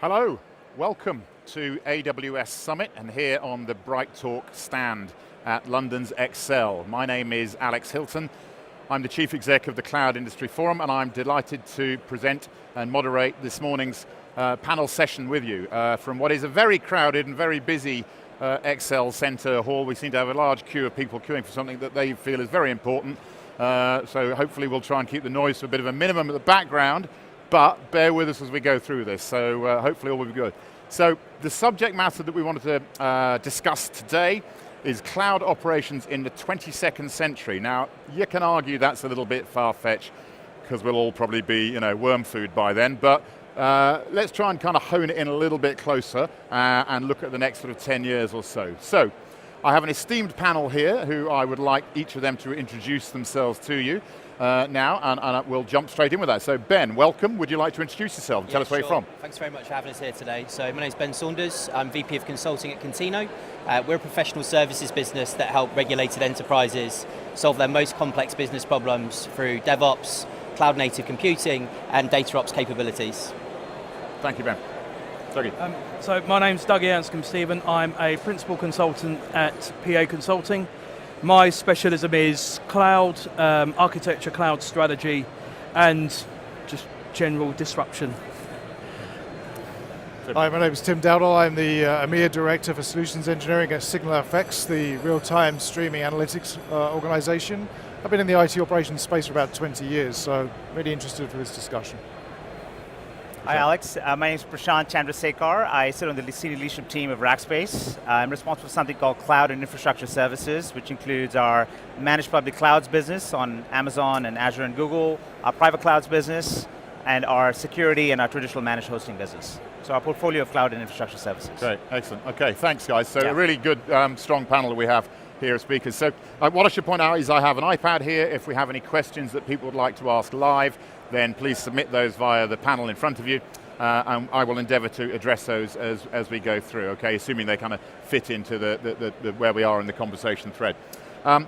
Hello, welcome to AWS Summit and here on the BrightTALK stand at London's Excel. My name is Alex Hilton. I'm the Chief Exec of the Cloud Industry Forum and I'm delighted to present and moderate this morning's panel session with you from what is a very crowded and very busy Excel Center hall. We seem to have a large queue of people queuing for something that they feel is very important. So hopefully we'll try and keep the noise to a bit of a minimum at the background. But bear with us as we go through this, so hopefully all will be good. So the subject matter that we wanted to discuss today is cloud operations in the 22nd century. Now, you can argue that's a little bit far-fetched, because we'll all probably be worm food by then, but let's try and kind of hone it in a little bit closer and look at the next sort of 10 years or so. So, I have an esteemed panel here who I would like each of them to introduce themselves to you. Now, and we'll jump straight in with that. So Ben, welcome. Would you like to introduce yourself and tell us where you're from? Thanks very much for having us here today. So my name's Ben Saunders. I'm VP of Consulting at Contino. We're a professional services business that help regulated enterprises solve their most complex business problems through DevOps, cloud native computing, and data ops capabilities. Thank you, Ben. Dougie. So my name's Dougie Anscombe-Stephen. I'm a principal consultant at PA Consulting. My specialism is cloud, architecture, cloud strategy, and just general disruption. Hi, my name is Tim Dowdall. I'm the EMEA Director for Solutions Engineering at SignalFx, the real-time streaming analytics organization. I've been in the IT operations space for about 20 years, so really interested for this discussion. Hi Alex, my name is Prashant Chandrasekhar. I sit on the senior leadership team of Rackspace. I'm responsible for something called Cloud and Infrastructure Services, which includes our managed public clouds business on Amazon and Azure and Google, our private clouds business, and our security and our traditional managed hosting business. So our portfolio of cloud and infrastructure services. Great, excellent. Okay, thanks guys. So a really good, strong panel that we have here of speakers. So what I should point out is I have an iPad here. If we have any questions that people would like to ask live, then please submit those via the panel in front of you, and I will endeavor to address those as we go through, okay, assuming they kind of fit into the where we are in the conversation thread. Prashant,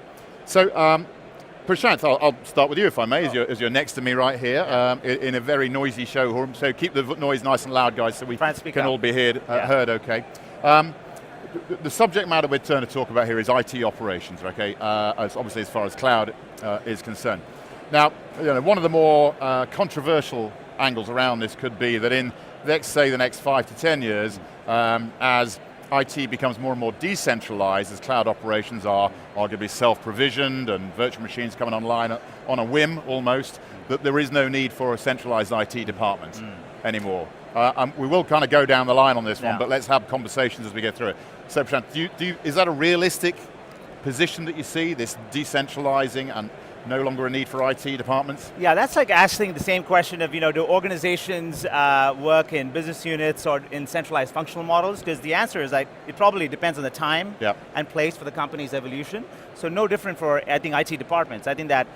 I'll start with you if I may, as you're next to me right here, in a very noisy showroom, so keep the noise nice and loud, guys, so we can all be heard okay. The subject matter we're trying to talk about here is IT operations, okay, obviously as far as cloud is concerned. Now, one of the more controversial angles around this could be that in, let's say, the next 5 to 10 years, as IT becomes more and more decentralized, as cloud operations are arguably self-provisioned and virtual machines coming online on a whim almost, that there is no need for a centralized IT department anymore. We will kind of go down the line on this one, but let's have conversations as we get through it. So, Prashant, is that a realistic position that you see, this decentralizing and no longer a need for IT departments? Yeah, that's like asking the same question of, do organizations work in business units or in centralized functional models? Because the answer is like, it probably depends on the time and place for the company's evolution. So no different for, I think, IT departments. I think that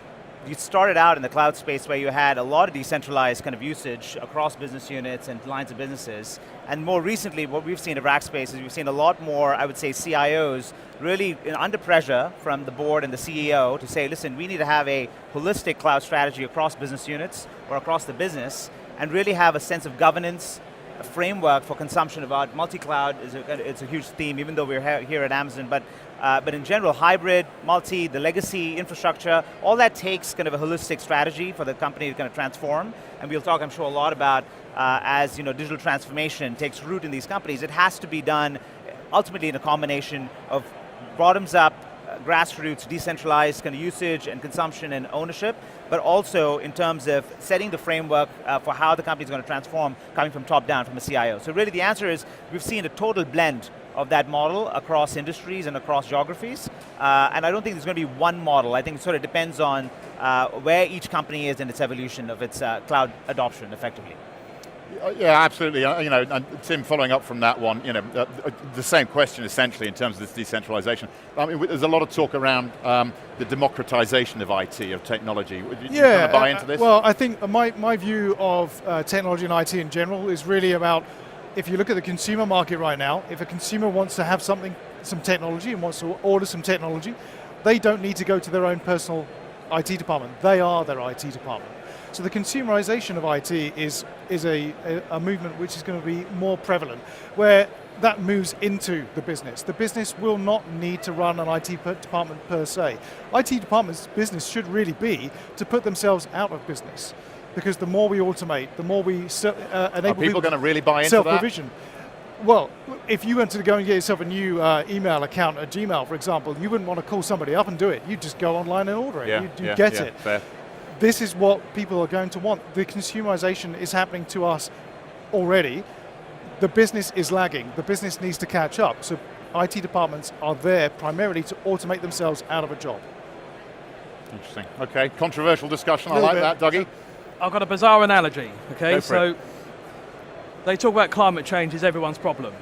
you started out in the cloud space where you had a lot of decentralized kind of usage across business units and lines of businesses. And more recently, what we've seen at Rackspace is we've seen a lot more, I would say, CIOs really under pressure from the board and the CEO to say, listen, we need to have a holistic cloud strategy across business units or across the business and really have a sense of governance, a framework for consumption about multi-cloud. It's a huge theme, even though we're here at Amazon, but in general, hybrid, multi, the legacy infrastructure, all that takes kind of a holistic strategy for the company to kind of transform. And we'll talk, I'm sure, a lot about as digital transformation takes root in these companies, it has to be done ultimately in a combination of bottoms up, grassroots, decentralized kind of usage and consumption and ownership, but also in terms of setting the framework for how the company is going to transform coming from top down from a CIO. So really the answer is we've seen a total blend of that model across industries and across geographies. And I don't think there's going to be one model. I think it sort of depends on where each company is in its evolution of its cloud adoption effectively. Yeah, absolutely. And Tim, following up from that one, the same question essentially in terms of this decentralization. I mean, there's a lot of talk around the democratization of IT, of technology. Would you kind of buy into this? Well, I think my view of technology and IT in general is really about, if you look at the consumer market right now, if a consumer wants to have some technology and wants to order some technology, they don't need to go to their own personal IT department. They are their IT department. So the consumerization of IT is a movement which is going to be more prevalent, where that moves into the business. The business will not need to run an IT department per se. IT department's business should really be to put themselves out of business, because the more we automate, the more we enable Are people going to really buy into self-provision. Well, if you wanted to go and get yourself a new email account at Gmail, for example, you wouldn't want to call somebody up and do it. You'd just go online and order it. You get it. Fair. This is what people are going to want. The consumerization is happening to us already. The business is lagging. The business needs to catch up. So IT departments are there primarily to automate themselves out of a job. Interesting. Okay, controversial discussion. I like that, Dougie. I've got a bizarre analogy. Okay, Go for it. They talk about climate change is everyone's problem.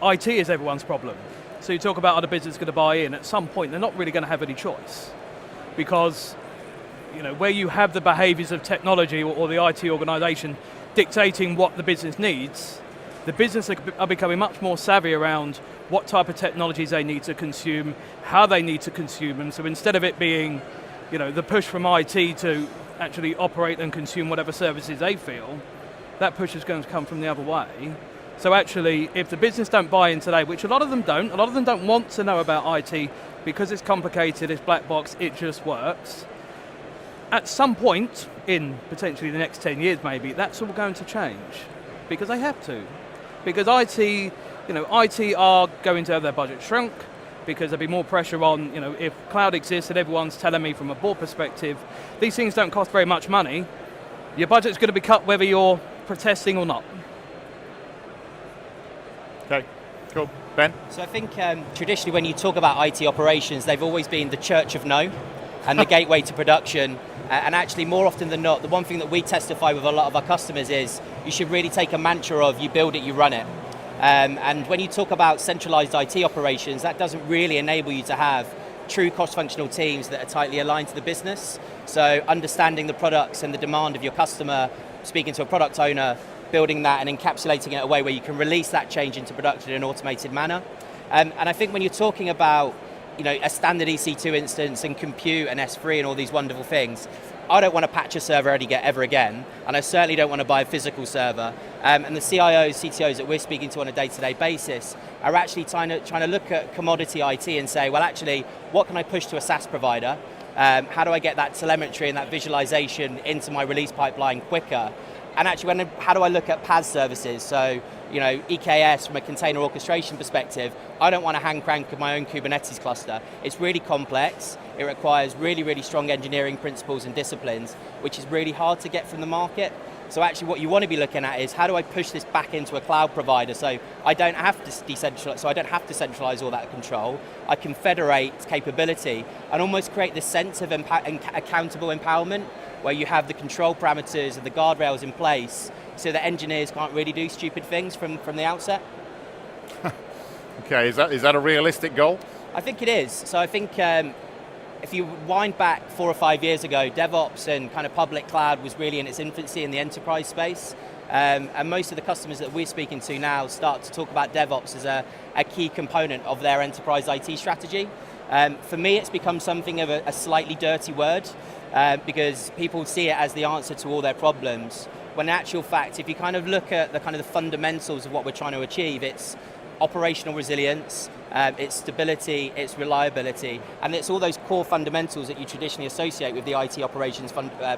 IT is everyone's problem. So you talk about are the business going to buy in? At some point, they're not really going to have any choice, because where you have the behaviours of technology or the IT organisation dictating what the business needs, the business are becoming much more savvy around what type of technologies they need to consume, how they need to consume them. So instead of it being, the push from IT to actually operate and consume whatever services they feel, that push is going to come from the other way. So actually, if the business don't buy in today, which a lot of them don't want to know about IT because it's complicated, it's black box, it just works. At some point, in potentially the next 10 years maybe, that's all going to change, because they have to. Because IT are going to have their budget shrunk, because there'll be more pressure on, if cloud exists and everyone's telling me from a board perspective, these things don't cost very much money, your budget's going to be cut whether you're protesting or not. Okay, cool. Ben? So I think traditionally when you talk about IT operations, they've always been the church of no and the gateway to production. And actually, more often than not, the one thing that we testify with a lot of our customers is you should really take a mantra of you build it, you run it. And when you talk about centralized IT operations, that doesn't really enable you to have true cross-functional teams that are tightly aligned to the business. So understanding the products and the demand of your customer, speaking to a product owner, building that and encapsulating it in a way where you can release that change into production in an automated manner. And I think when you're talking about a standard EC2 instance and compute and S3 and all these wonderful things, I don't want to patch a server ever again, and I certainly don't want to buy a physical server. And the CIOs, CTOs that we're speaking to on a day-to-day basis are actually trying to look at commodity IT and say, well, actually, what can I push to a SaaS provider? How do I get that telemetry and that visualization into my release pipeline quicker? And actually, how do I look at PaaS services? So, EKS from a container orchestration perspective, I don't want to hand crank my own Kubernetes cluster. It's really complex. It requires really, really strong engineering principles and disciplines, which is really hard to get from the market. So actually what you want to be looking at is how do I push this back into a cloud provider so I don't have to decentralize, so I don't have to centralize all that control. I can federate capability and almost create this sense of accountable empowerment where you have the control parameters and the guardrails in place so that engineers can't really do stupid things from the outset. Okay, is that a realistic goal? I think it is. So I think if you wind back 4 or 5 years ago, DevOps and kind of public cloud was really in its infancy in the enterprise space. And most of the customers that we're speaking to now start to talk about DevOps as a key component of their enterprise IT strategy. For me, it's become something of a slightly dirty word because people see it as the answer to all their problems. When in actual fact, if you kind of look at the fundamentals of what we're trying to achieve, it's operational resilience, it's stability, it's reliability, and it's all those core fundamentals that you traditionally associate with the IT operations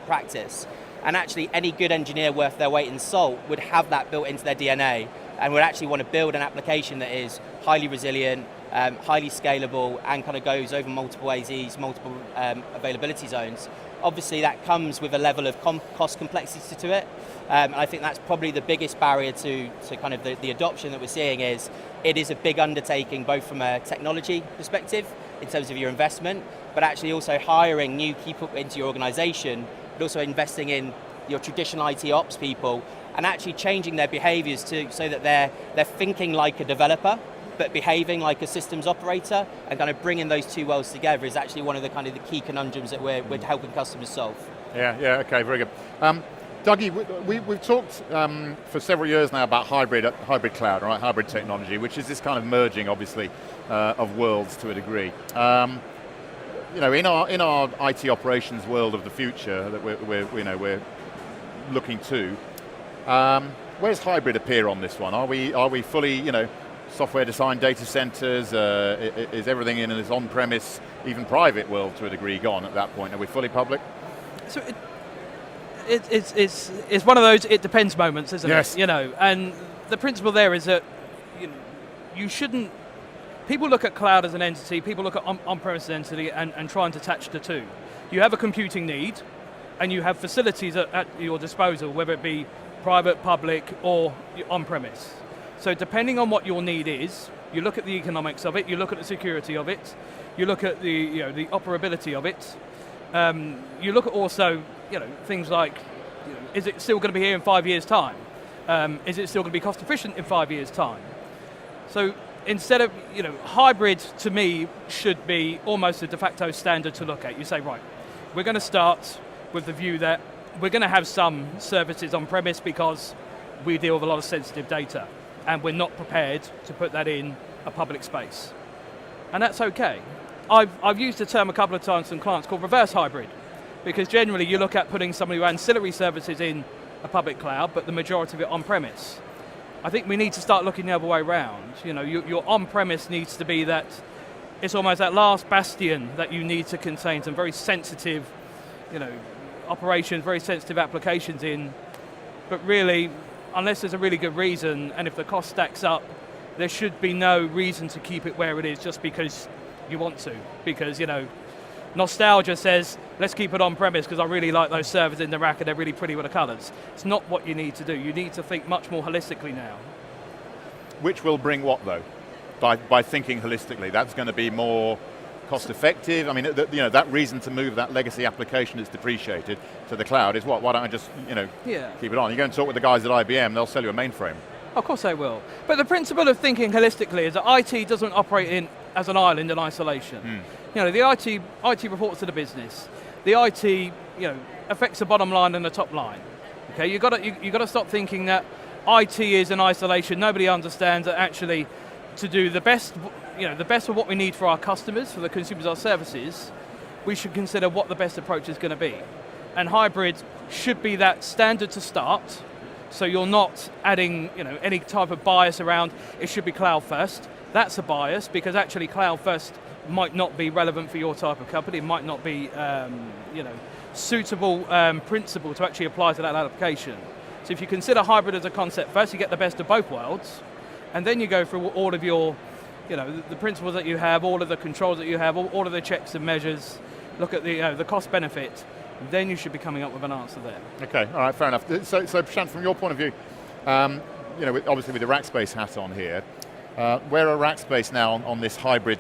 practice. And actually, any good engineer worth their weight in salt would have that built into their DNA, and would actually want to build an application that is highly resilient, highly scalable, and kind of goes over multiple AZs, multiple availability zones. Obviously, that comes with a level of cost complexity to it. And I think that's probably the biggest barrier to kind of the adoption that we're seeing is it is a big undertaking, both from a technology perspective, in terms of your investment, but actually also hiring new people into your organization, but also investing in your traditional IT ops people and actually changing their behaviors so that they're thinking like a developer, but behaving like a systems operator, and kind of bringing those two worlds together is actually one of the the key conundrums that we're helping customers solve. Yeah, okay, very good. Dougie, we've talked for several years now about hybrid cloud, right? Hybrid technology, which is this kind of merging, obviously, of worlds to a degree. in our IT operations world of the future that we're looking to, where's hybrid appear on this one? Are we fully, software defined data centers? Is everything in this on-premise, even private world to a degree gone at that point? Are we fully public? So it's one of those it depends moments, isn't Yes. it? And the principle there is that you shouldn't. People look at cloud as an entity. People look at on-premise entity and try and detach the two. You have a computing need, and you have facilities at your disposal, whether it be private, public, or on-premise. So depending on what your need is, you look at the economics of it, you look at the security of it, you look at the operability of it. You look at also things like, is it still going to be here in 5 years' time? Is it still going to be cost efficient in 5 years' time? So instead of, hybrid to me should be almost a de facto standard to look at. You say, right, we're going to start with the view that we're going to have some services on premise because we deal with a lot of sensitive data and we're not prepared to put that in a public space. And that's okay. I've used the term a couple of times from clients called reverse hybrid, because generally you look at putting some of your ancillary services in a public cloud, but the majority of it on premise. I think we need to start looking the other way around. Your on-premise needs to be that, it's almost that last bastion that you need to contain some very sensitive, operations, very sensitive applications in. But really, unless there's a really good reason, and if the cost stacks up, there should be no reason to keep it where it is just because you want to. Because, nostalgia says, let's keep it on premise because I really like those servers in the rack and they're really pretty with the colors. It's not what you need to do. You need to think much more holistically now. Which will bring what though? By thinking holistically, that's going to be more cost effective. I mean, that reason to move that legacy application that's depreciated to the cloud is what? Why don't I just, keep it on? You go and talk with the guys at IBM, they'll sell you a mainframe. Of course they will. But the principle of thinking holistically is that IT doesn't operate as an island in isolation. The IT reports to the business. The IT, affects the bottom line and the top line. Okay, you got to stop thinking that IT is in isolation. Nobody understands that actually to do the best, the best of what we need for our customers, for the consumers of our services, we should consider what the best approach is going to be. And hybrid should be that standard to start. So you're not adding, any type of bias around, it should be cloud first. That's a bias because actually cloud first might not be relevant for your type of company. It might not be, suitable principle to actually apply to that application. So if you consider hybrid as a concept, first you get the best of both worlds, and then you go through all of your, the principles that you have, all of the controls that you have, all of the checks and measures, look at the cost benefit. Then you should be coming up with an answer there. Okay, all right, fair enough. So Prashant, from your point of view, obviously with the Rackspace hat on here, where are Rackspace now on this hybrid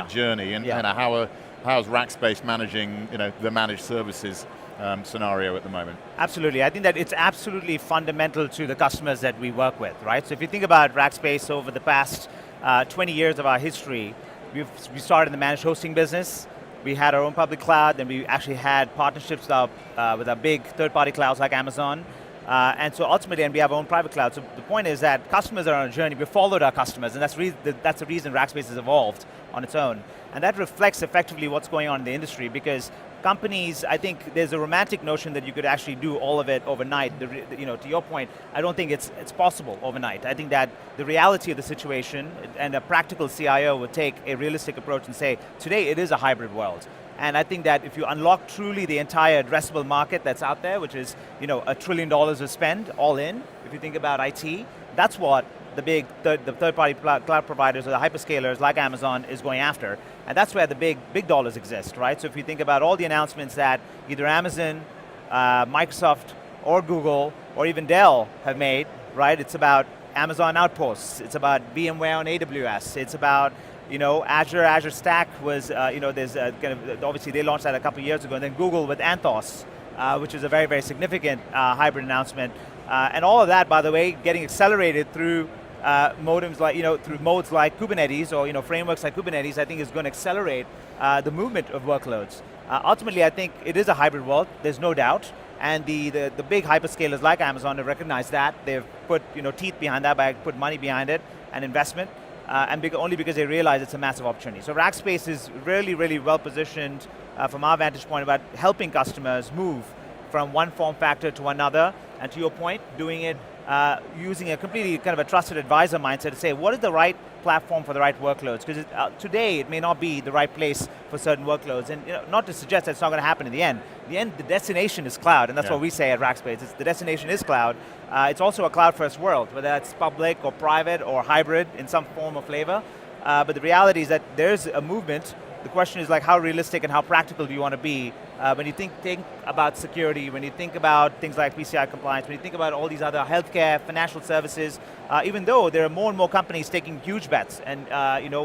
journey, and how's Rackspace managing, the managed services scenario at the moment? Absolutely, I think that it's absolutely fundamental to the customers that we work with, right? So if you think about Rackspace over the past 20 years of our history, we started in the managed hosting business. We had our own public cloud, then we actually had partnerships with our big third-party clouds like Amazon. And so ultimately, and we have our own private cloud. So the point is that customers are on a journey. We followed our customers, and that's the reason Rackspace has evolved on its own. And that reflects effectively what's going on in the industry, because companies, I think there's a romantic notion that you could actually do all of it overnight. To your point, I don't think it's possible overnight. I think that the reality of the situation, and a practical CIO would take a realistic approach and say, today it is a hybrid world. And I think that if you unlock truly the entire addressable market that's out there, which is $1 trillion of spend all in, if you think about IT, that's what the third-party cloud providers or the hyperscalers like Amazon is going after. And that's where the big dollars exist, right? So if you think about all the announcements that either Amazon, Microsoft, or Google, or even Dell have made, right? It's about Amazon Outposts, it's about VMware on AWS, it's about Azure Stack was, there's obviously they launched that a couple of years ago, and then Google with Anthos, which is a very, very significant hybrid announcement. And all of that, by the way, getting accelerated through modems like, through modes like Kubernetes or, frameworks like Kubernetes, I think is going to accelerate the movement of workloads. Ultimately, I think it is a hybrid world, there's no doubt. And the big hyperscalers like Amazon have recognized that. They've put teeth behind that, put money behind it and investment. and only because they realize it's a massive opportunity. So Rackspace is really, really well positioned from our vantage point about helping customers move from one form factor to another, and to your point, doing it using a completely kind of a trusted advisor mindset to say, what is the right platform for the right workloads? Because today, it may not be the right place for certain workloads, and not to suggest that it's not going to happen in the end. In the end, the destination is cloud, and that's what we say at Rackspace. The destination is cloud. It's also a cloud-first world, whether that's public or private or hybrid in some form or flavor. But the reality is that there's a movement. The question is like, how realistic and how practical do you want to be when you think about security, when you think about things like PCI compliance, when you think about all these other healthcare, financial services, even though there are more and more companies taking huge bets and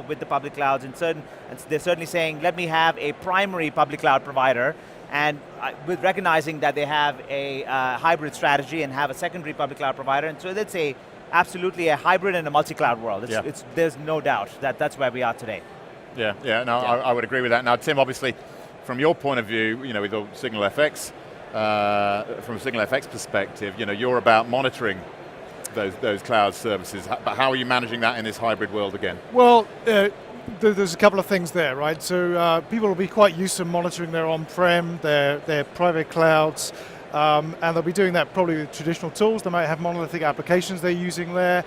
with the public clouds, and they're certainly saying, let me have a primary public cloud provider, and with recognizing that they have a hybrid strategy and have a secondary public cloud provider, and so that's absolutely a hybrid and a multi-cloud world. There's no doubt that that's where we are today. I would agree with that. Now, Tim, obviously, from your point of view, with SignalFx, from a SignalFx perspective, you're about monitoring those cloud services. But how are you managing that in this hybrid world again? Well, there's a couple of things there, right? So people will be quite used to monitoring their on-prem, their private clouds, and they'll be doing that probably with traditional tools. They might have monolithic applications they're using there.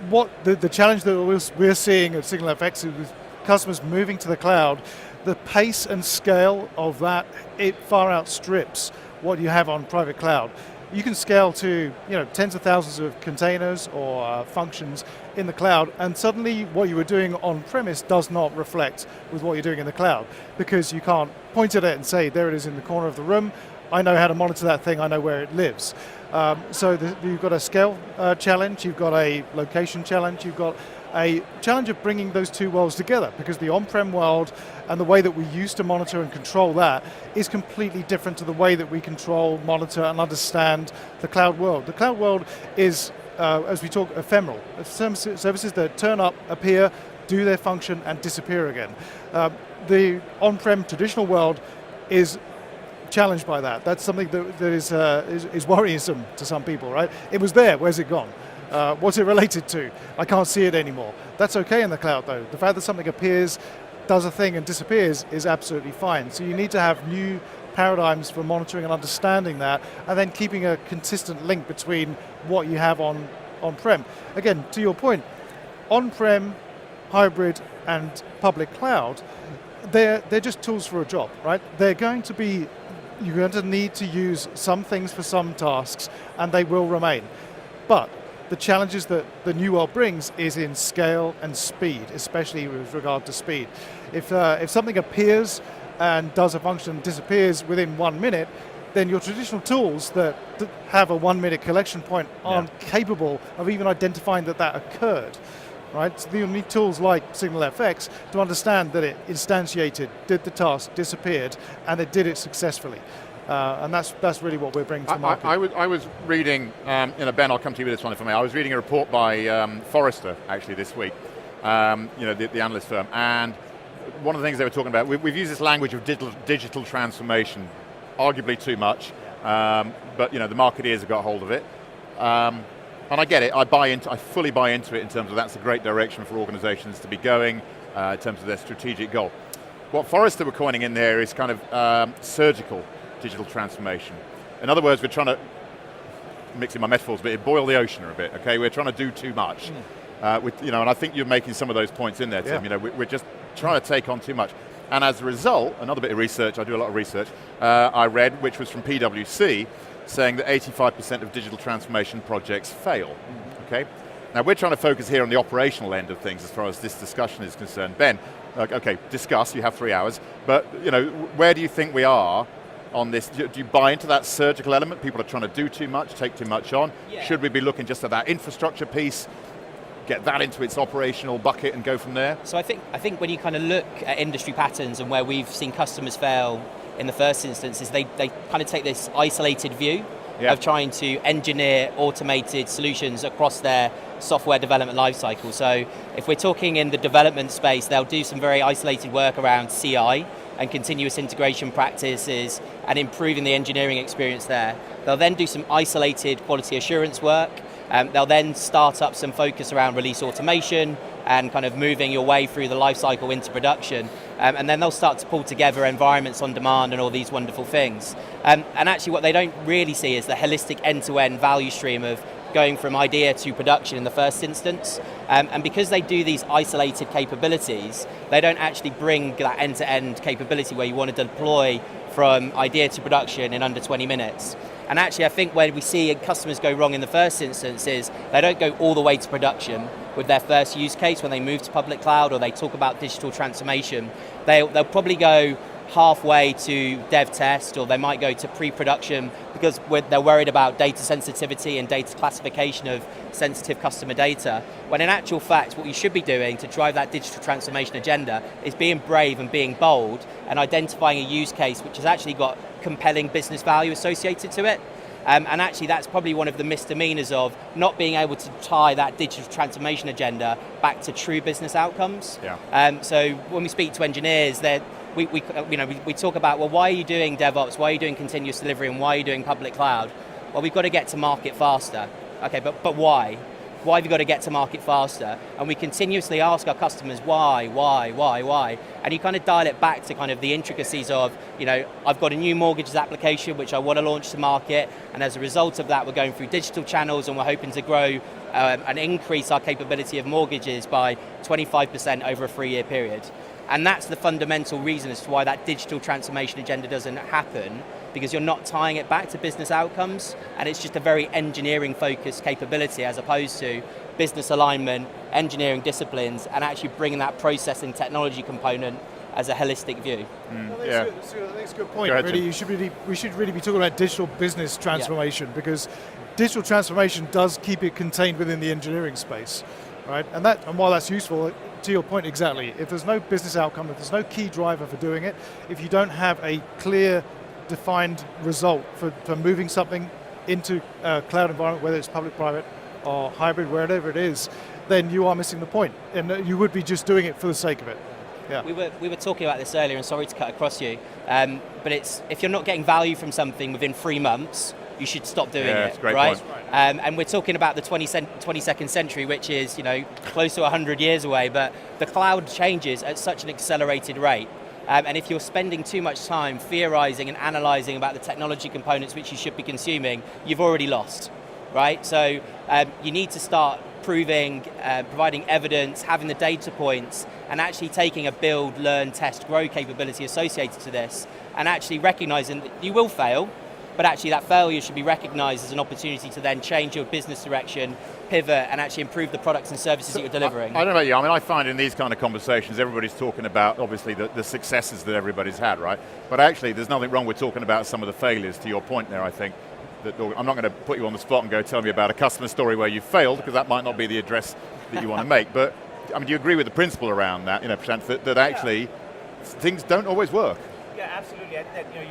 What the challenge that we're seeing at SignalFx is with customers moving to the cloud, the pace and scale of that, it far outstrips what you have on private cloud. You can scale to tens of thousands of containers or functions in the cloud, and suddenly what you were doing on premise does not reflect with what you're doing in the cloud, because you can't point at it and say, there it is in the corner of the room, I know how to monitor that thing, I know where it lives. So you've got a scale challenge, you've got a location challenge, you've got a challenge of bringing those two worlds together, because the on-prem world and the way that we used to monitor and control that is completely different to the way that we control, monitor, and understand the cloud world. The cloud world is, as we talk, ephemeral. Services that turn up, appear, do their function, and disappear again. The on-prem traditional world is challenged by that. That's something that is worrisome to some people, right? It was there, where's it gone? What's it related to? I can't see it anymore. That's okay in the cloud though. The fact that something appears, does a thing and disappears is absolutely fine. So you need to have new paradigms for monitoring and understanding that, and then keeping a consistent link between what you have on-prem. Again, to your point, on-prem, hybrid, and public cloud, they're just tools for a job, right? You're going to need to use some things for some tasks, and they will remain. But the challenges that the new world brings is in scale and speed, especially with regard to speed. If something appears and does a function and disappears within 1 minute, then your traditional tools that have a 1 minute collection point aren't capable of even identifying that occurred. Right? So you need tools like SignalFx to understand that it instantiated, did the task, disappeared, and it did it successfully. And that's really what we're bringing to the market. I was reading, Ben, I'll come to you with this one if I may. I was reading a report by Forrester actually this week, the analyst firm, and one of the things they were talking about, we've used this language of digital transformation, arguably too much, but the marketeers have got hold of it. And I get it, I fully buy into it in terms of that's a great direction for organizations to be going in terms of their strategic goal. What Forrester were coining in there is kind of surgical digital transformation. In other words, we're trying to, mixing my metaphors, but boil the ocean a bit, okay? We're trying to do too much. And I think you're making some of those points in there, Tim. We're just trying to take on too much. And as a result, another bit of research, I do a lot of research, I read, which was from PwC, saying that 85% of digital transformation projects fail, okay? Now we're trying to focus here on the operational end of things as far as this discussion is concerned. Ben, okay, discuss, you have 3 hours, but where do you think we are on this? Do you buy into that surgical element? People are trying to do too much, take too much on. Yeah. Should we be looking just at that infrastructure piece, get that into its operational bucket and go from there? So I think when you kind of look at industry patterns and where we've seen customers fail in the first instance is they kind of take this isolated view of trying to engineer automated solutions across their software development lifecycle. So if we're talking in the development space, they'll do some very isolated work around CI and continuous integration practices and improving the engineering experience there. They'll then do some isolated quality assurance work They'll then start up some focus around release automation and kind of moving your way through the life cycle into production. And then they'll start to pull together environments on demand and all these wonderful things. And actually what they don't really see is the holistic end-to-end value stream of going from idea to production in the first instance. And because they do these isolated capabilities, they don't actually bring that end-to-end capability where you want to deploy from idea to production in under 20 minutes. And actually I think where we see customers go wrong in the first instance is they don't go all the way to production with their first use case when they move to public cloud or they talk about digital transformation. They'll probably go halfway to dev test, or they might go to pre-production because they're worried about data sensitivity and data classification of sensitive customer data, when in actual fact what you should be doing to drive that digital transformation agenda is being brave and being bold and identifying a use case which has actually got compelling business value associated to it. And actually that's probably one of the misdemeanors of not being able to tie that digital transformation agenda back to true business outcomes. Yeah. So when we speak to engineers, we talk about, well, why are you doing DevOps, why are you doing continuous delivery, and why are you doing public cloud? Well, we've got to get to market faster. Okay, but why? Why have you got to get to market faster? And we continuously ask our customers why? And you kind of dial it back to kind of the intricacies of, I've got a new mortgages application which I want to launch to market, and as a result of that we're going through digital channels and we're hoping to grow and increase our capability of mortgages by 25% over a 3-year period. And that's the fundamental reason as to why that digital transformation agenda doesn't happen, because you're not tying it back to business outcomes, and it's just a very engineering focused capability as opposed to business alignment, engineering disciplines, and actually bringing that process and technology component as a holistic view. That's a good point. Really, we should really be talking about digital business transformation, because digital transformation does keep it contained within the engineering space, right? And while that's useful, to your point exactly, if there's no business outcome, if there's no key driver for doing it, if you don't have a clear, defined result for moving something into a cloud environment, whether it's public, private, or hybrid, wherever it is, then you are missing the point. And you would be just doing it for the sake of it. Yeah. We were talking about this earlier, and sorry to cut across you, but if you're not getting value from something within 3 months, you should stop doing it, right? And we're talking about the 22nd century, which is close to 100 years away, but the cloud changes at such an accelerated rate. And if you're spending too much time theorizing and analyzing about the technology components which you should be consuming, you've already lost, right? So you need to start proving, providing evidence, having the data points, and actually taking a build, learn, test, grow capability associated to this, and actually recognizing that you will fail, but actually that failure should be recognized as an opportunity to then change your business direction, pivot, and actually improve the products and services that you're delivering. I don't know about you, I find in these kind of conversations, everybody's talking about, obviously, the successes that everybody's had, right? But actually, there's nothing wrong with talking about some of the failures, to your point there, I think. I'm not going to put you on the spot and go tell me about a customer story where you failed, because that might not be the address that you want to make. But, do you agree with the principle around that, Prashant, that actually things don't always work? Yeah, absolutely.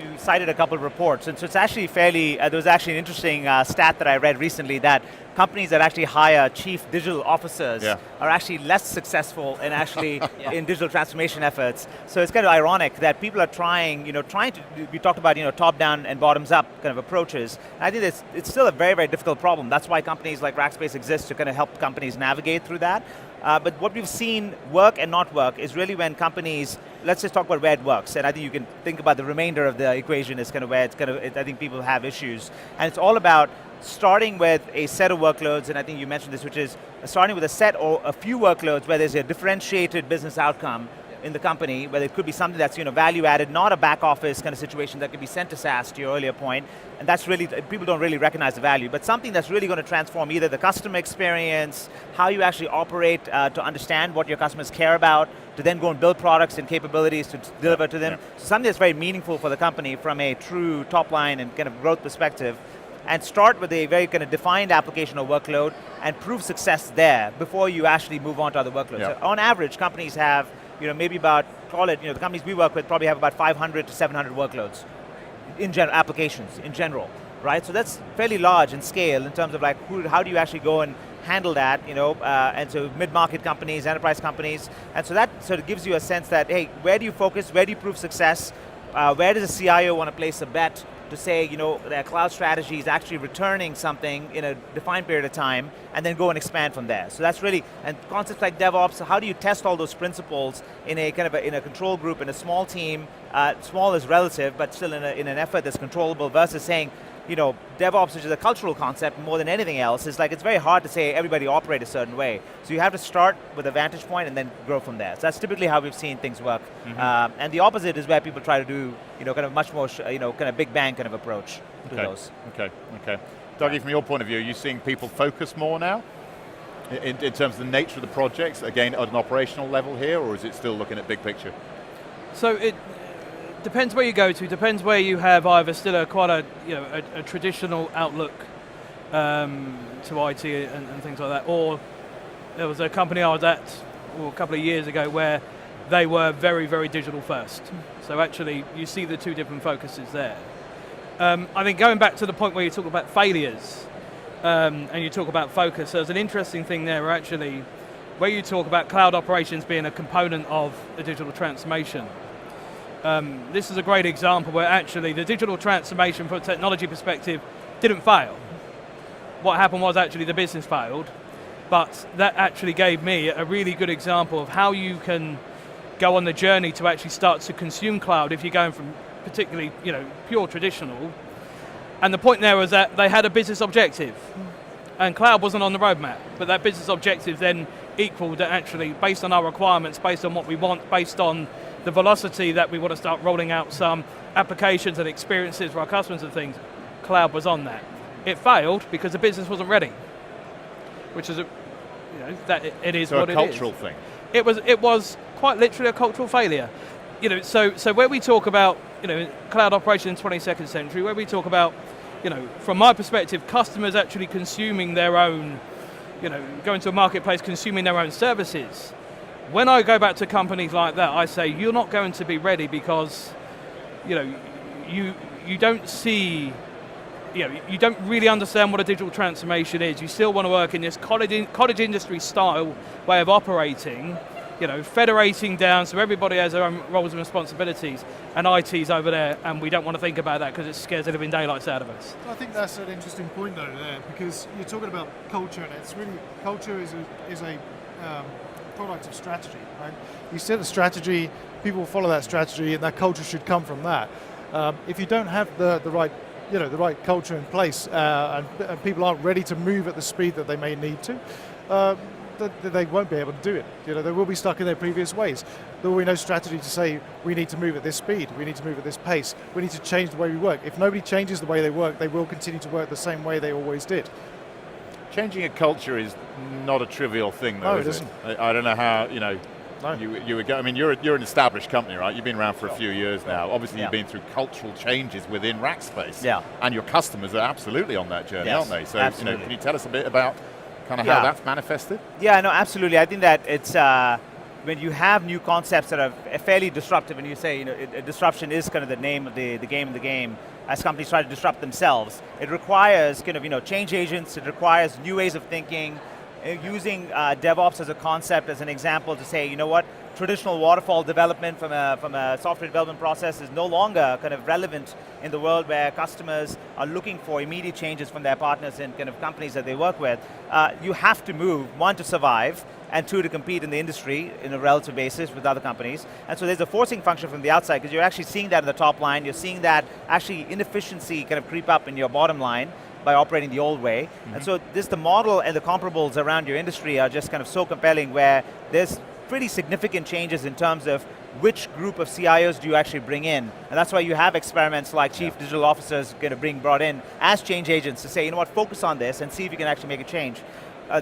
You cited a couple of reports, and so it's actually there was actually an interesting stat that I read recently that companies that actually hire chief digital officers are actually less successful in actually in digital transformation efforts. So it's kind of ironic that people are trying to, we talked about top-down and bottoms-up kind of approaches. And I think it's still a very, very difficult problem. That's why companies like Rackspace exist, to kind of help companies navigate through that. But what we've seen work and not work is really when companies, let's just talk about where it works, and I think you can think about the remainder of the equation is kind of where I think people have issues. And it's all about starting with a set of workloads, and I think you mentioned this, which is starting with a set or a few workloads where there's a differentiated business outcome in the company, where it could be something that's value added, not a back office kind of situation that could be sent to SaaS, to your earlier point, and that's really, people don't really recognize the value, but something that's really going to transform either the customer experience, how you actually operate to understand what your customers care about, to then go and build products and capabilities to deliver to them. So something that's very meaningful for the company from a true top line and kind of growth perspective, and start with a very kind of defined application or workload and prove success there before you actually move on to other workloads. So on average, companies have maybe about, call it, the companies we work with probably have about 500 to 700 workloads in general, applications in general, right? So that's fairly large in scale in terms of like, how do you actually go and handle that, and so mid-market companies, enterprise companies, and so that sort of gives you a sense that, hey, where do you focus, where do you prove success, where does a CIO want to place a bet to say, their cloud strategy is actually returning something in a defined period of time, and then go and expand from there. So that's really, and concepts like DevOps, how do you test all those principles in a in a control group, in a small team, small is relative, but still in an effort that's controllable, versus saying, DevOps, which is a cultural concept more than anything else, is like, it's very hard to say everybody operate a certain way. So you have to start with a vantage point and then grow from there. So that's typically how we've seen things work. And the opposite is where people try to do, kind of much more, kind of big bang kind of approach to those. Okay. Dougie, from your point of view, are you seeing people focus more now? In terms of the nature of the projects, again, at an operational level here, or is it still looking at big picture? So it depends where you go to, depends where you have either still quite a traditional outlook to IT and things like that, or there was a company I was at a couple of years ago where they were very, very digital first. So actually you see the two different focuses there. I think going back to the point where you talk about failures and you talk about focus, there's an interesting thing there where actually where you talk about cloud operations being a component of the digital transformation. This is a great example where actually the digital transformation from a technology perspective didn't fail. What happened was actually the business failed, but that actually gave me a really good example of how you can go on the journey to actually start to consume cloud if you're going from particularly pure traditional. And the point there was that they had a business objective and cloud wasn't on the roadmap, but that business objective then equaled that actually based on our requirements, based on what we want, based on the velocity that we want to start rolling out some applications and experiences for our customers and things, cloud was on that. It failed because the business wasn't ready, which is that it is so what it is. So a cultural thing. It was quite literally a cultural failure. So where we talk about cloud operation in the 22nd century, where we talk about from my perspective, customers actually consuming their own, going to a marketplace, consuming their own services. When I go back to companies like that, I say you're not going to be ready because, you don't see, you don't really understand what a digital transformation is. You still want to work in this cottage industry style way of operating, federating down so everybody has their own roles and responsibilities, and IT's over there, and we don't want to think about that because it scares the living daylights out of us. I think that's an interesting point though there, because you're talking about culture, and it's really, culture is a product of strategy, right? You set a strategy, people will follow that strategy, and that culture should come from that. If you don't have the right, the right culture in place, and people aren't ready to move at the speed that they may need to, they won't be able to do it. They will be stuck in their previous ways. There will be no strategy to say we need to move at this speed, we need to move at this pace, we need to change the way we work. If nobody changes the way they work, they will continue to work the same way they always did. Changing a culture is not a trivial thing, though. No, it isn't. I don't know how No. you would go. I mean, you're an established company, right? You've been around for a few years now. Obviously, you've been through cultural changes within Rackspace. Yeah. And your customers are absolutely on that journey, aren't they? So, absolutely. Can you tell us a bit about kind of how that's manifested? Yeah, no, absolutely. I think that it's when you have new concepts that are fairly disruptive, and you say, disruption is kind of the name of the game in the game. As companies try to disrupt themselves, it requires kind of change agents. It requires new ways of thinking, using DevOps as a concept, as an example, to say, traditional waterfall development from a software development process is no longer kind of relevant in the world where customers are looking for immediate changes from their partners and kind of companies that they work with. You have to move, one, to survive, and two, to compete in the industry in a relative basis with other companies. And so there's a forcing function from the outside, because you're actually seeing that in the top line, you're seeing that actually inefficiency kind of creep up in your bottom line by operating the old way. And so the model and the comparables around your industry are just kind of so compelling, where there's pretty significant changes in terms of which group of CIOs do you actually bring in. And that's why you have experiments like chief digital officers being brought in as change agents to say, focus on this and see if you can actually make a change.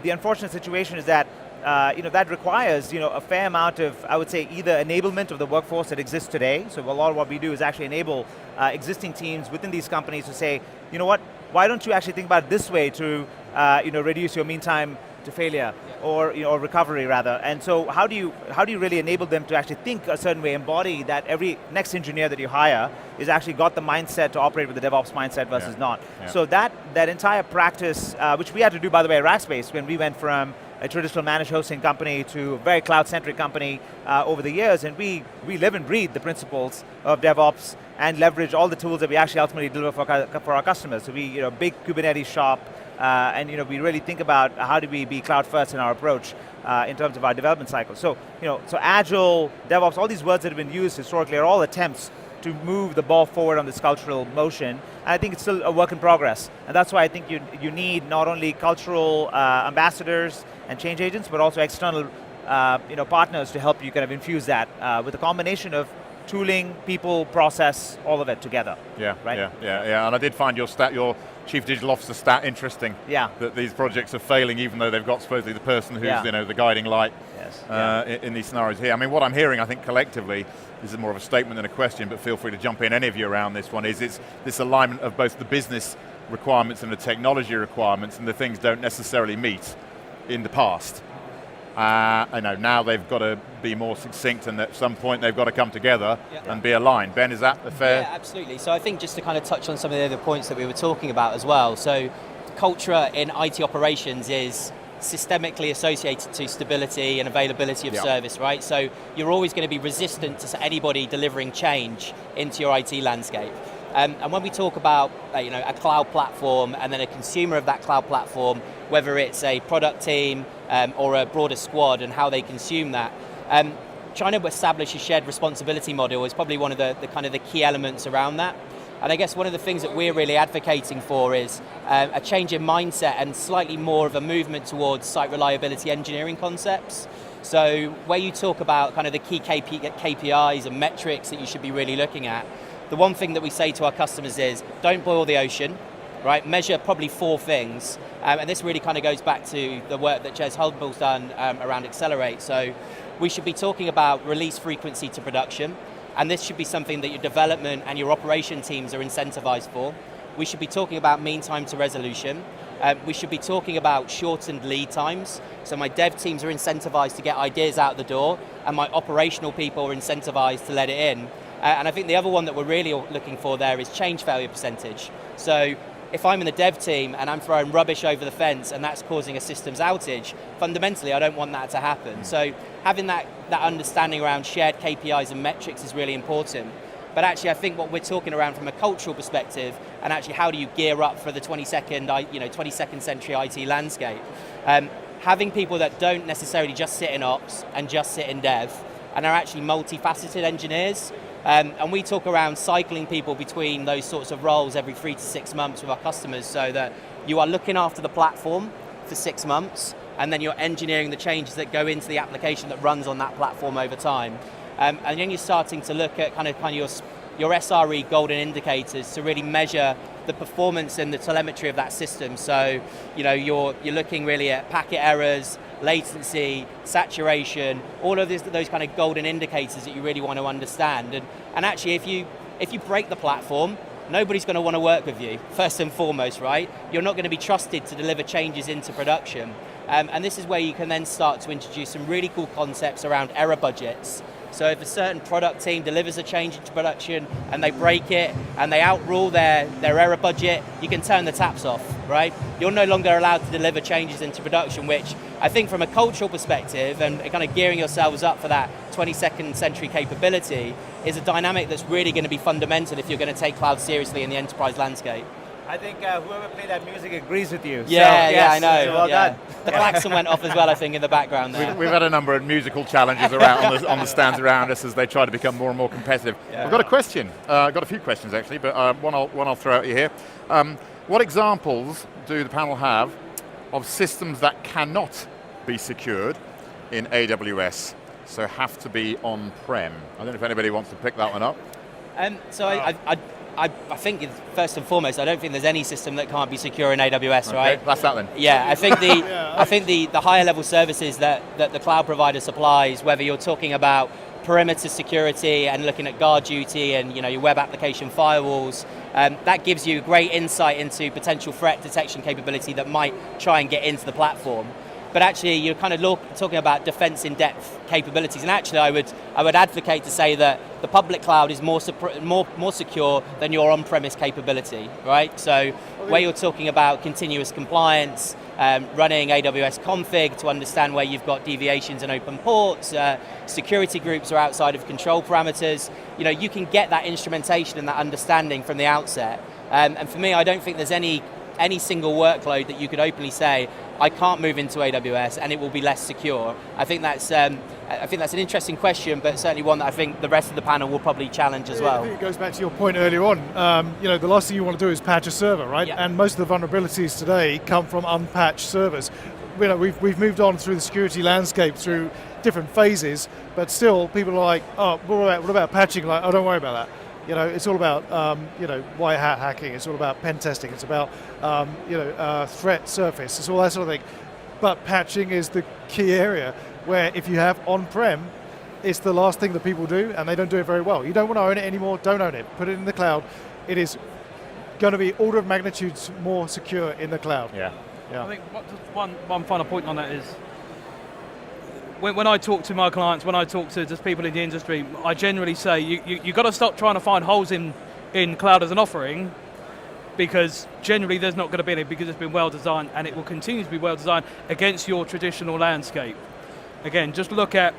The unfortunate situation is that that requires a fair amount of, I would say, either enablement of the workforce that exists today. So a lot of what we do is actually enable existing teams within these companies to say, why don't you actually think about it this way to reduce your mean time to failure, or recovery rather. And so how do you really enable them to actually think a certain way, embody that every next engineer that you hire is actually got the mindset to operate with the DevOps mindset versus not. So that entire practice, which we had to do, by the way, at Rackspace, when we went from a traditional managed hosting company to a very cloud-centric company over the years, and we live and breathe the principles of DevOps and leverage all the tools that we actually ultimately deliver for our customers. So we, big Kubernetes shop, and we really think about how do we be cloud first in our approach in terms of our development cycle. So, so Agile, DevOps, all these words that have been used historically are all attempts to move the ball forward on this cultural motion. And I think it's still a work in progress. And that's why I think you need not only cultural ambassadors and change agents, but also external partners to help you kind of infuse that with a combination of tooling, people, process, all of it together. Yeah, right? Yeah. And I did find your Chief Digital Officer stat interesting. Yeah. That these projects are failing even though they've got supposedly the person who's the guiding light in these scenarios here. I mean, what I'm hearing, I think collectively, this is more of a statement than a question, but feel free to jump in, any of you around this one, is it's this alignment of both the business requirements and the technology requirements, and the things don't necessarily meet in the past. I know now they've got to be more succinct, and at some point they've got to come together and be aligned. Ben, is that a fair? Yeah, absolutely. So I think just to kind of touch on some of the other points that we were talking about as well. So culture in IT operations is systemically associated to stability and availability of service, right? So you're always going to be resistant to anybody delivering change into your IT landscape. And when we talk about a cloud platform and then a consumer of that cloud platform, whether it's a product team or a broader squad and how they consume that, trying to establish a shared responsibility model is probably one of the kind of the key elements around that. And I guess one of the things that we're really advocating for is a change in mindset and slightly more of a movement towards site reliability engineering concepts. So where you talk about kind of the key KPIs and metrics that you should be really looking at, the one thing that we say to our customers is, don't boil the ocean, right? Measure probably 4 things. And this really kind of goes back to the work that Jez Huldball's done around Accelerate. So we should be talking about release frequency to production. And this should be something that your development and your operation teams are incentivized for. We should be talking about mean time to resolution. We should be talking about shortened lead times. So my dev teams are incentivized to get ideas out the door, and my operational people are incentivized to let it in. And I think the other one that we're really looking for there is change failure percentage. So if I'm in the dev team and I'm throwing rubbish over the fence and that's causing a systems outage, fundamentally I don't want that to happen. So having that understanding around shared KPIs and metrics is really important. But actually I think what we're talking around from a cultural perspective, and actually how do you gear up for the 22nd century IT landscape, having people that don't necessarily just sit in ops and just sit in dev and are actually multifaceted engineers. And we talk around cycling people between those sorts of roles every 3 to 6 months with our customers, so that you are looking after the platform for 6 months, and then you're engineering the changes that go into the application that runs on that platform over time. And then you're starting to look at kind of your SRE golden indicators to really measure the performance and the telemetry of that system. So you're looking really at packet errors, latency, saturation, all of those kind of golden indicators that you really want to understand. And actually if you break the platform, nobody's going to want to work with you, first and foremost, right? You're not going to be trusted to deliver changes into production. And this is where you can then start to introduce some really cool concepts around error budgets. So if a certain product team delivers a change into production and they break it and they outrule their error budget, you can turn the taps off, right? You're no longer allowed to deliver changes into production, which I think from a cultural perspective and kind of gearing yourselves up for that 22nd century capability is a dynamic that's really going to be fundamental if you're going to take cloud seriously in the enterprise landscape. I think whoever played that music agrees with you. Yeah, so, yes, I know. Well done. The klaxon went off as well, I think, in the background there. We've had a number of musical challenges around on the stands around us as they try to become more and more competitive. Yeah. I've got a question. I've got a few questions actually, but one I'll throw at you here. What examples do the panel have of systems that cannot be secured in AWS, so have to be on-prem? I don't know if anybody wants to pick that one up. I think first and foremost, I don't think there's any system that can't be secure in AWS, Okay, right? that's that then. Yeah, I think the higher level services that the cloud provider supplies, whether you're talking about perimeter security and looking at guard duty and your web application firewalls, that gives you great insight into potential threat detection capability that might try and get into the platform. but actually you're kind of talking about defense in depth capabilities. And actually I would advocate to say that the public cloud is more secure than your on-premise capability, right? So where you're talking about continuous compliance, running AWS config to understand where you've got deviations and open ports, security groups are outside of control parameters, you can get that instrumentation and that understanding from the outset. And for me, I don't think there's any single workload that you could openly say, I can't move into AWS and it will be less secure. I think that's an interesting question, but certainly one that I think the rest of the panel will probably challenge as well. I think it goes back to your point earlier on. The last thing you want to do is patch a server, right? Yeah. And most of the vulnerabilities today come from unpatched servers. We've moved on through the security landscape through different phases, but still people are like, oh, what about patching? Like, oh, don't worry about that. It's all about white hat hacking. It's all about pen testing. It's about threat surface. It's all that sort of thing. But patching is the key area where if you have on-prem, it's the last thing that people do, and they don't do it very well. You don't want to own it anymore. Don't own it. Put it in the cloud. It is going to be order of magnitudes more secure in the cloud. Yeah. I think one final point on that is, when I talk to my clients, when I talk to just people in the industry, I generally say you got to stop trying to find holes in cloud as an offering, because generally there's not going to be any, because it's been well designed and it will continue to be well designed against your traditional landscape. Again, just look at,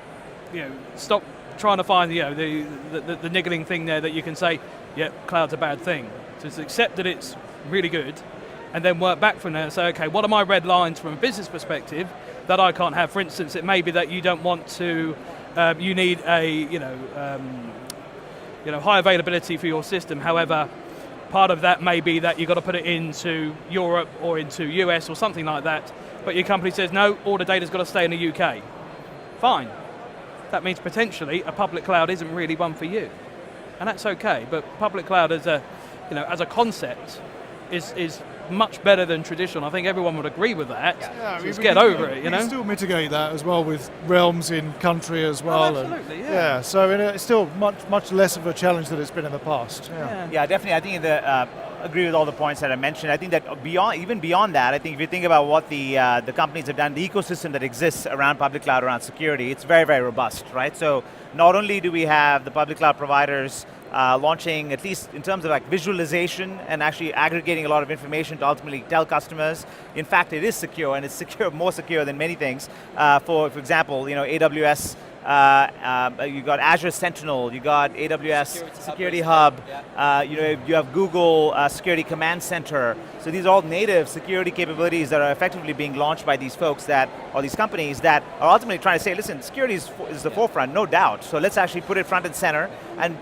stop trying to find the niggling thing there that you can say, yeah, cloud's a bad thing. Just accept that it's really good, and then work back from there and say, okay, what are my red lines from a business perspective that I can't have? For instance, it may be that you don't want to, you need a, high availability for your system. However, part of that may be that you've got to put it into Europe or into US or something like that, but your company says, no, all the data's got to stay in the UK. Fine. That means potentially a public cloud isn't really one for you. And that's okay, but public cloud as a concept is much better than traditional. I think everyone would agree with that. Yeah, so let's get over it, You can still mitigate that as well with realms in country as well. Oh, absolutely, yeah. So it's still much less of a challenge than it's been in the past. Yeah, definitely. I think agree with all the points that I mentioned. I think that even beyond that, I think if you think about what the companies have done, the ecosystem that exists around public cloud, around security, it's very, very robust, right? So not only do we have the public cloud providers launching, at least in terms of like visualization and actually aggregating a lot of information to ultimately tell customers, in fact, it is secure, and it's secure, more secure than many things. For example, AWS, you got Azure Sentinel, you got AWS Security Hub, you have Google Security Command Center. So these are all native security capabilities that are effectively being launched by these folks or these companies that are ultimately trying to say, listen, security is the forefront, no doubt. So let's actually put it front and center. And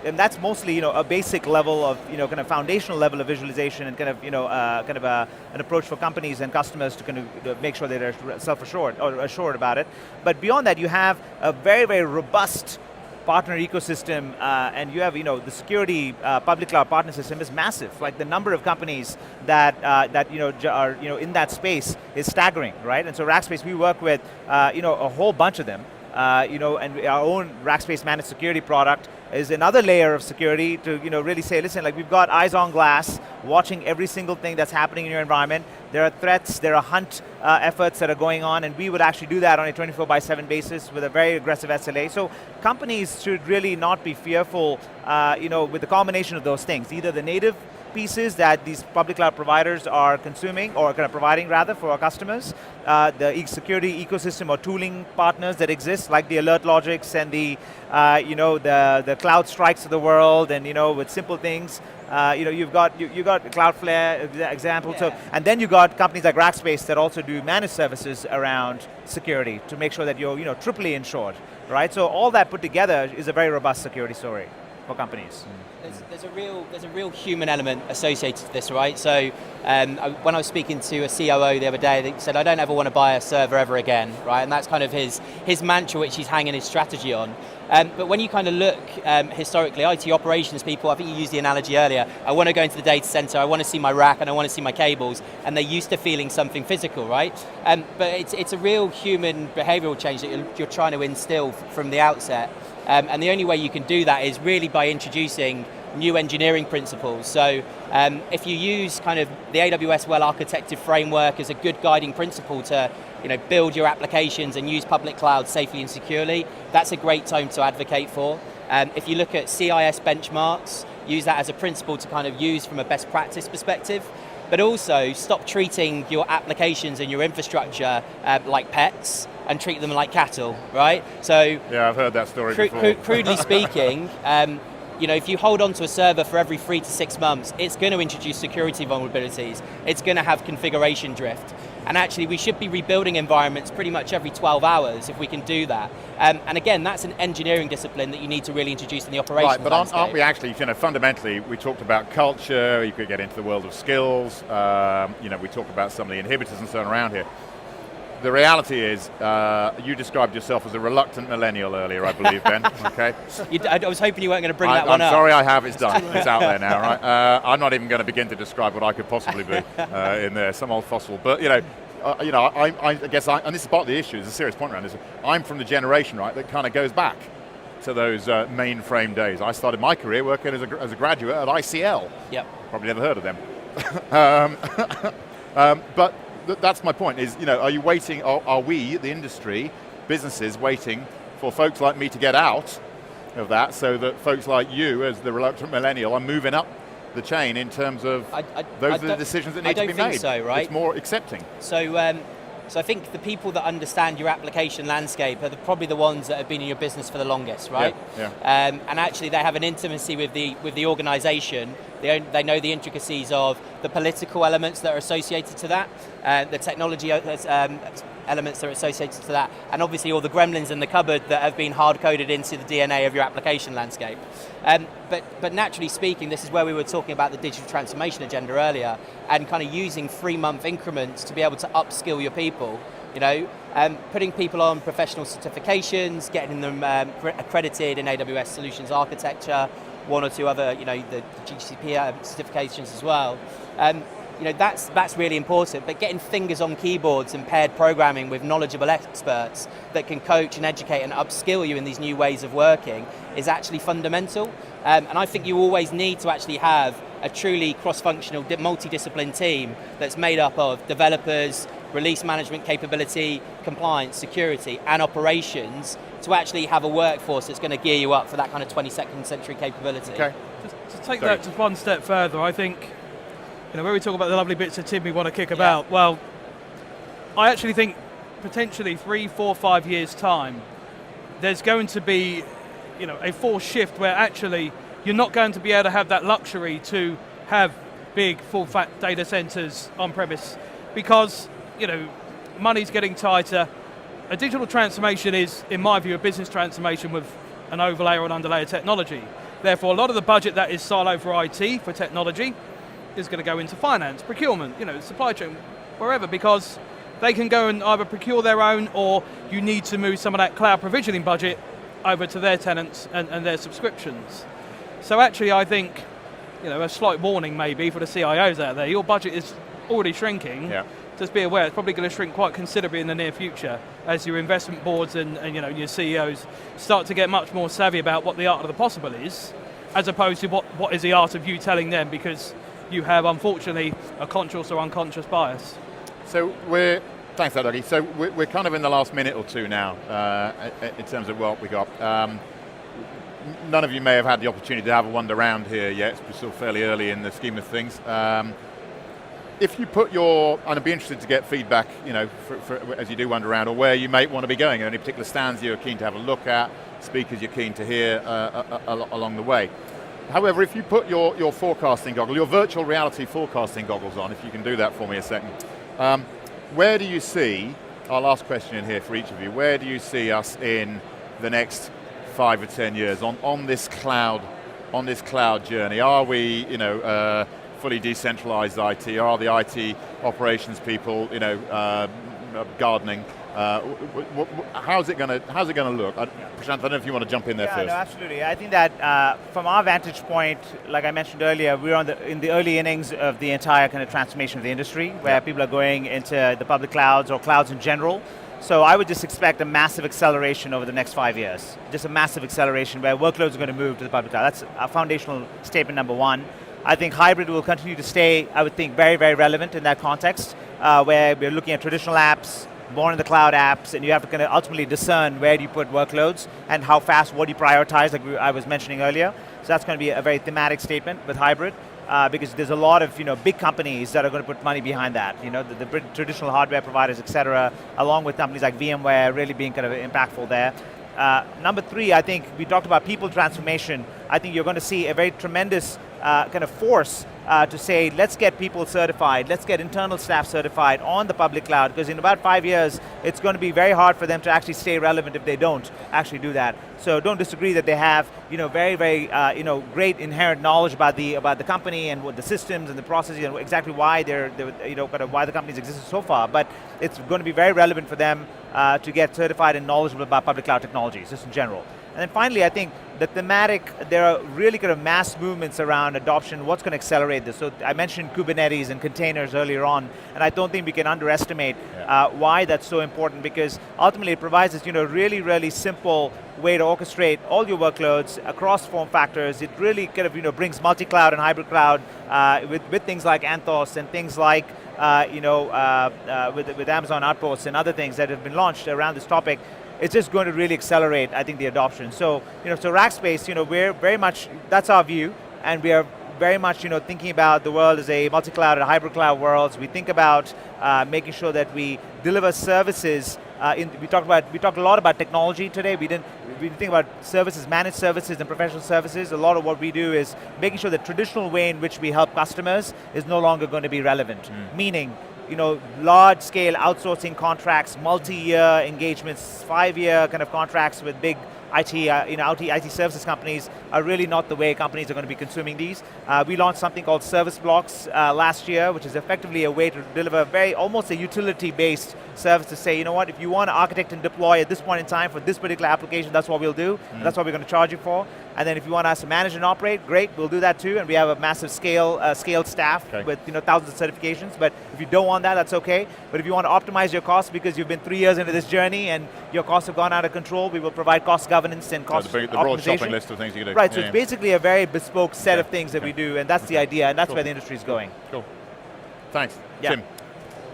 and that's mostly a basic level of kind of foundational level of visualization and kind of an approach for companies and customers to kind of make sure that they're self-assured or assured about it. But beyond that, you have a very, very robust partner ecosystem, and you have the security public cloud partner system is massive. Like the number of companies that are in that space is staggering, right? And so Rackspace, we work with a whole bunch of them. And our own Rackspace managed security product is another layer of security to really say, listen, like we've got eyes on glass, watching every single thing that's happening in your environment. There are threats, there are hunt efforts that are going on, and we would actually do that on a 24/7 basis with a very aggressive SLA. So companies should really not be fearful, with the combination of those things, either the native pieces that these public cloud providers are consuming or kind of providing rather for our customers, the security ecosystem or tooling partners that exist, like the Alert Logics and the Cloud Strikes of the world, and with simple things. You've got Cloudflare example. Yeah. So, and then you got companies like Rackspace that also do managed services around security to make sure that you're triply insured, right? So all that put together is a very robust security story for companies. There's a real human element associated to this, right? So when I was speaking to a COO the other day, they said, I don't ever want to buy a server ever again, right? And that's kind of his mantra, which he's hanging his strategy on. But when you kind of look historically, IT operations people, I think you used the analogy earlier, I want to go into the data center, I want to see my rack, and I want to see my cables, and they're used to feeling something physical, right? But it's a real human behavioral change that you're trying to instill from the outset. And the only way you can do that is really by introducing new engineering principles. So if you use kind of the AWS well-architected framework as a good guiding principle to build your applications and use public cloud safely and securely, that's a great time to advocate for. If you look at CIS benchmarks, use that as a principle to kind of use from a best practice perspective, but also stop treating your applications and your infrastructure like pets and treat them like cattle, right? So yeah, I've heard that story before. Crudely speaking, if you hold on to a server for every 3 to 6 months, it's going to introduce security vulnerabilities. It's going to have configuration drift. And actually, we should be rebuilding environments pretty much every 12 hours if we can do that. And again, that's an engineering discipline that you need to really introduce in the operations Right, but aren't we actually, fundamentally, we talked about culture, you could get into the world of skills, we talk about some of the inhibitors and so on around here. The reality is, you described yourself as a reluctant millennial earlier, I believe, Ben, okay? I was hoping you weren't going to bring that one up. I'm sorry I have, it's done. It's out there now, right? I'm not even going to begin to describe what I could possibly be in there, some old fossil. But, I guess, and this is part of the issue, there's a serious point around this. I'm from the generation, right, that kind of goes back to those mainframe days. I started my career working as a graduate at ICL. Yep. Probably never heard of them. But that's my point, is, are you waiting, are we, the industry, businesses, waiting for folks like me to get out of that so that folks like you, as the reluctant millennial, are moving up the chain in terms of those are the decisions that need to be made? I don't think so, right? It's more accepting. So I think the people that understand your application landscape are probably the ones that have been in your business for the longest, right? Yeah. And actually they have an intimacy with the organization. They know the intricacies of the political elements that are associated to that, the technology elements that are associated to that, and obviously all the gremlins in the cupboard that have been hard-coded into the DNA of your application landscape. But naturally speaking, this is where we were talking about the digital transformation agenda earlier, and kind of using 3-month increments to be able to upskill your people. Putting people on professional certifications, getting them accredited in AWS solutions architecture, 1 or 2 other, the GCP certifications as well. That's really important, but getting fingers on keyboards and paired programming with knowledgeable experts that can coach and educate and upskill you in these new ways of working is actually fundamental. And I think you always need to actually have a truly cross-functional, multidiscipline team that's made up of developers, release management capability, compliance, security, and operations to actually have a workforce that's going to gear you up for that kind of 22nd century capability. Okay. To take that just one step further, I think, where we talk about the lovely bits of Tim we want to kick about, well, I actually think potentially 3, 4, 5 years' time, there's going to be, a forced shift where actually you're not going to be able to have that luxury to have big, full-fat data centers on-premise because, money's getting tighter. A digital transformation is, in my view, a business transformation with an overlay or an underlay of technology. Therefore, a lot of the budget that is siloed for IT, for technology, is going to go into finance, procurement, supply chain, wherever, because they can go and either procure their own, or you need to move some of that cloud provisioning budget over to their tenants and their subscriptions. So actually I think, a slight warning maybe for the CIOs out there, your budget is already shrinking. Yeah. Just be aware, it's probably going to shrink quite considerably in the near future as your investment boards and your CEOs start to get much more savvy about what the art of the possible is, as opposed to what is the art of you telling them, because you have, unfortunately, a conscious or unconscious bias. So thanks for that, Dougie. So we're kind of in the last minute or two now in terms of what we got. None of you may have had the opportunity to have a wander around here yet. It's still fairly early in the scheme of things. If you put and I'd be interested to get feedback, as you do wander around, or where you might want to be going, any particular stands you're keen to have a look at, speakers you're keen to hear along the way. However, if you put your forecasting goggles, your virtual reality forecasting goggles on, if you can do that for me a second, where do you see, our last question in here for each of you, where do you see us in the next 5 or 10 years on this cloud journey? Are we, fully decentralized IT? Are the IT operations people, gardening? How's it going to look? Prashant, I don't know if you want to jump in there first. No, absolutely. I think that from our vantage point, like I mentioned earlier, we're in the early innings of the entire kind of transformation of the industry, where people are going into the public clouds or clouds in general. So I would just expect a massive acceleration over the next 5 years. Just a massive acceleration where workloads are going to move to the public cloud. That's a foundational statement number one. I think hybrid will continue to stay, I would think, very, very relevant in that context, where we're looking at traditional apps, born in the cloud apps, and you have to kind of ultimately discern where do you put workloads and how fast, what do you prioritize, like I was mentioning earlier. So that's going to be a very thematic statement with hybrid, because there's a lot of big companies that are going to put money behind that. The traditional hardware providers, et cetera, along with companies like VMware really being kind of impactful there. Number 3, I think we talked about people transformation. I think you're going to see a very tremendous kind of force to say, let's get people certified, let's get internal staff certified on the public cloud, because in about 5 years, it's going to be very hard for them to actually stay relevant if they don't actually do that. So don't disagree that they have, very, very, great inherent knowledge about the company and what the systems and the processes and exactly why why the companies existed so far. But it's going to be very relevant for them to get certified and knowledgeable about public cloud technologies, just in general. And then finally, I think the thematic, there are really kind of mass movements around adoption, what's going to accelerate this. So I mentioned Kubernetes and containers earlier on, and I don't think we can underestimate why that's so important, because ultimately it provides this really, really simple way to orchestrate all your workloads across form factors. It really kind of brings multi-cloud and hybrid cloud with things like Anthos and things like with Amazon Outposts and other things that have been launched around this topic. It's just going to really accelerate, I think, the adoption. So, so Rackspace, we're very much, that's our view, and we are very much, thinking about the world as a multi-cloud and hybrid cloud world. We think about making sure that we deliver services. We talked a lot about technology today. We didn't think about services, managed services and professional services. A lot of what we do is making sure the traditional way in which we help customers is no longer going to be relevant. Meaning, large-scale outsourcing contracts, multi-year engagements, 5-year kind of contracts with big IT services companies are really not the way companies are going to be consuming these. We launched something called Service Blocks last year, which is effectively a way to deliver almost a utility-based service to say, what, if you want to architect and deploy at this point in time for this particular application, that's what we'll do, and that's what we're going to charge you for. And then if you want us to manage and operate, great, we'll do that too, and we have a massive scaled staff with thousands of certifications, but if you don't want that, that's okay. But if you want to optimize your costs because you've been 3 years into this journey and your costs have gone out of control, we will provide cost governance and cost the broad shopping list of things you can do. Right, so it's basically a very bespoke set of things that we do, and that's the idea, and that's where the industry is going. Cool. Thanks. Tim.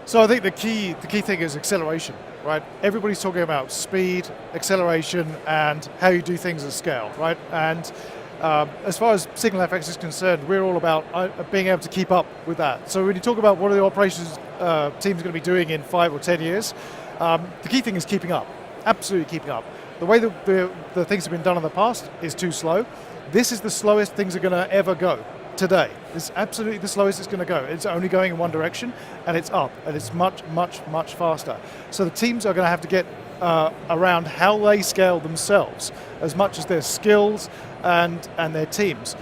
So I think the key thing is acceleration, right? Everybody's talking about speed, acceleration, and how you do things at scale, right? And as far as SignalFx is concerned, we're all about being able to keep up with that. So when you talk about what are the operations teams going to be doing in 5 or 10 years, the key thing is keeping up, absolutely keeping up. The way that the things have been done in the past is too slow. This is the slowest things are going to ever go today. It's absolutely the slowest it's going to go. It's only going in one direction, and it's up, and it's much, much, much faster. So the teams are going to have to get around how they scale themselves as much as their skills and their teams.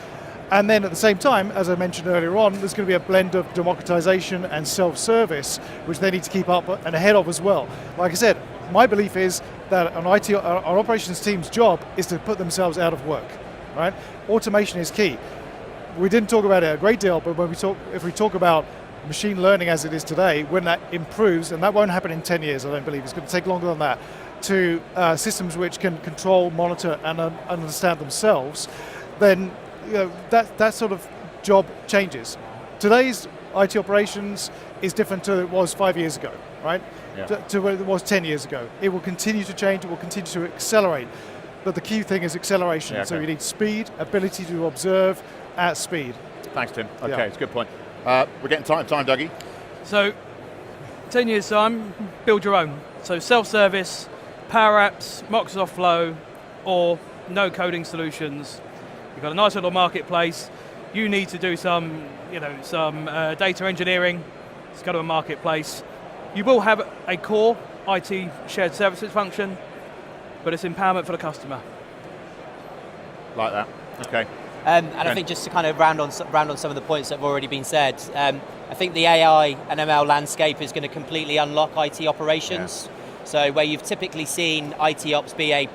And then at the same time, as I mentioned earlier on, there's going to be a blend of democratization and self-service, which they need to keep up and ahead of as well. Like I said, my belief is that an our operations team's job is to put themselves out of work, right? Automation is key. We didn't talk about it a great deal, but if we talk about machine learning as it is today, when that improves, and that won't happen in 10 years, I don't believe, it's going to take longer than that, to systems which can control, monitor, and understand themselves, then that sort of job changes. Today's IT operations is different to what it was 5 years ago, right? Yeah. To what it was 10 years ago. It will continue to change, it will continue to accelerate. But the key thing is acceleration. Yeah, okay. So you need speed, ability to observe at speed. Thanks, Tim. Okay, it's a good point. We're getting time, Dougie. So, 10 years time, build your own. So self-service, Power Apps, Microsoft Flow, or no coding solutions. You've got a nice little marketplace. You need to do some data engineering. Let's go to a marketplace. You will have a core IT shared services function, but it's empowerment for the customer. Like that. Okay. And I think just to kind of round on some of the points that have already been said, I think the AI and ML landscape is going to completely unlock IT operations. Yeah. So where you've typically seen IT ops be a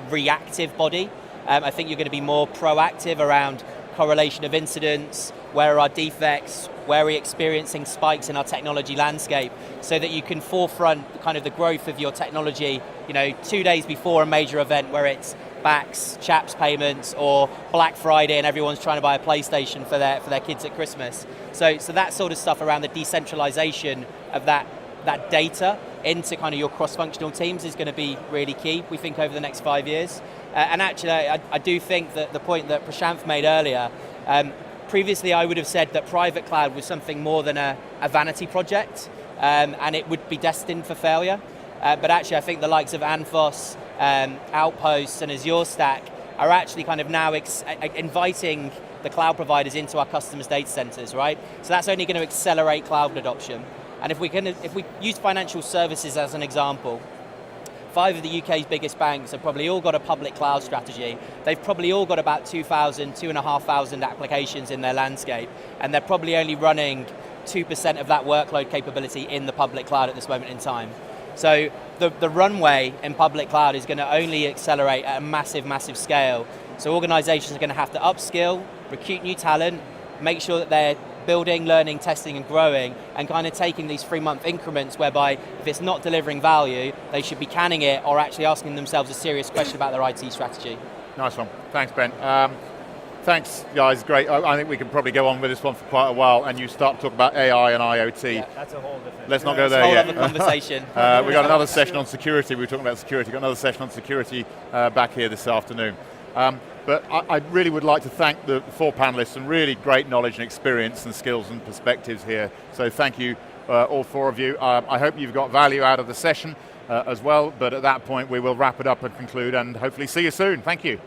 reactive body, I think you're going to be more proactive around correlation of incidents, where are our defects, where are we experiencing spikes in our technology landscape, so that you can forefront kind of the growth of your technology, 2 days before a major event where it's backs, chaps payments, or Black Friday and everyone's trying to buy a PlayStation for their kids at Christmas. So that sort of stuff around the decentralization of that data into kind of your cross-functional teams is going to be really key, we think, over the next 5 years. And actually, I do think that the point that Prashanth made earlier, previously I would have said that private cloud was something more than a vanity project, and it would be destined for failure. But actually I think the likes of Anthos, Outposts and Azure Stack are actually kind of now inviting the cloud providers into our customers' data centers, right? So that's only going to accelerate cloud adoption. And if we use financial services as an example, 5 of the UK's biggest banks have probably all got a public cloud strategy. They've probably all got about 2,500 applications in their landscape, and they're probably only running 2% of that workload capability in the public cloud at this moment in time. So the runway in public cloud is going to only accelerate at a massive, massive scale. So organizations are going to have to upskill, recruit new talent, make sure that they're building, learning, testing and growing, and kind of taking these 3-month increments whereby if it's not delivering value, they should be canning it or actually asking themselves a serious question about their IT strategy. Nice one. Thanks, Ben. Thanks, guys. Great. I think we can probably go on with this one for quite a while, and you start to talk about AI and IoT. Yeah, that's a whole different. Let's not go there yet. Whole other conversation. We got another session on security. We were talking about security. Got another session on security back here this afternoon. But I really would like to thank the 4 panelists, and really great knowledge and experience and skills and perspectives here. So thank you, all 4 of you. I hope you've got value out of the session as well, but at that point we will wrap it up and conclude and hopefully see you soon. Thank you.